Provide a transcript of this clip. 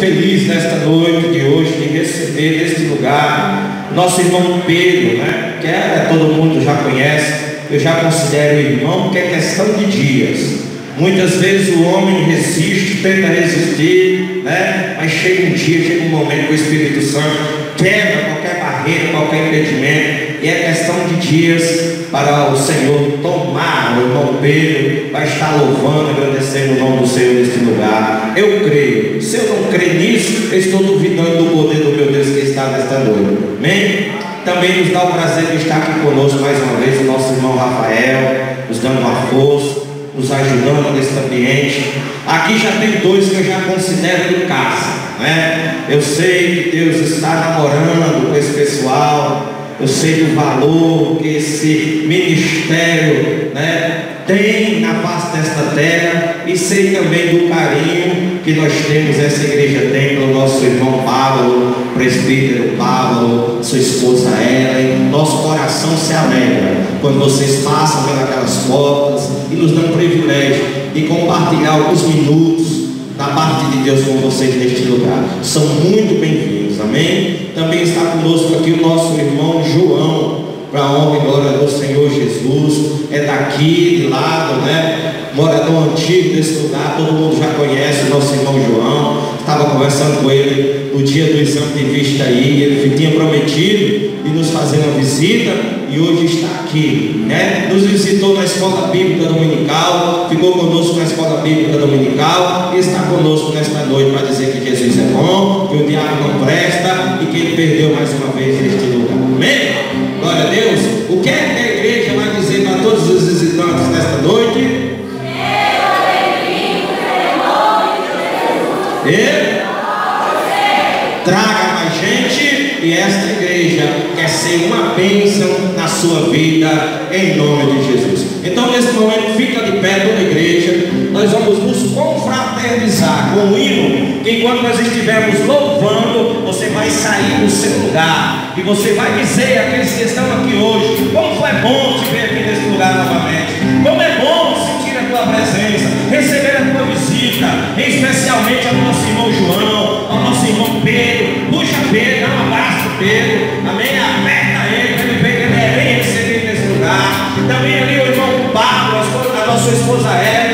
Feliz nesta noite de hoje de receber neste lugar nosso irmão Pedro, né? Que todo mundo já conhece. Eu já considero irmão porque é questão de dias. Muitas vezes o homem resiste, tenta resistir, né? Mas chega um dia, chega um momento que o Espírito Santo quebra qualquer barreira, qualquer impedimento, e é questão de dias para o Senhor tomar. O irmão Pedro vai estar louvando, agradecendo o nome do Senhor neste lugar. Eu creio. Se eu não crer nisso, eu estou duvidando do poder do meu Deus que está nesta noite. Amém? Também nos dá o prazer de estar aqui conosco mais uma vez o nosso irmão Rafael, nos dando uma força, nos ajudando nesse ambiente. Aqui já tem dois que eu já considero de casa, né? Eu sei que Deus está namorando com esse pessoal. Eu sei do valor que esse ministério, né, tem na face desta terra, e sei também do carinho que nós temos, essa igreja tem pelo nosso irmão Pablo, presbítero Pablo, sua esposa Ellen. Nosso coração se alegra quando vocês passam pelas portas e nos dão o privilégio de compartilhar alguns minutos da parte de Deus com vocês neste lugar. São muito bem-vindos, amém? Também está conosco aqui o nosso irmão João, para a honra e glória do Senhor Jesus. É daqui, de lado, né? Morador antigo desse lugar, todo mundo já conhece o nosso irmão João. Estava conversando com ele no dia do exame de vista aí. Ele tinha prometido de nos fazer uma visita e hoje está aqui, né? Nos visitou na escola bíblica dominical, ficou conosco na escola bíblica dominical e está conosco nesta noite para dizer que Jesus é bom, que o diabo não presta e que ele perdeu mais uma vez neste lugar. Amém? Glória a Deus. O que é que a igreja vai dizer para todos os visitantes nesta noite? Traga mais gente, e esta igreja quer ser uma bênção na sua vida, em nome de Jesus. Então, nesse momento, fica de pé toda a igreja. Nós vamos nos confraternizar com o hino, que enquanto nós estivermos louvando, você vai sair do seu lugar e você vai dizer àqueles que estão aqui hoje: como foi bom te ver aqui nesse lugar novamente, como é bom sentir a tua presença, receber a tua visita, especialmente ao nosso irmão João, ao nosso irmão Pedro. Puxa Pedro, dá um abraço Pedro, amém? Aperta ele para ele ver que ele é bem recebido nesse lugar. Também ali o irmão Pablo, a nossa esposa Eva,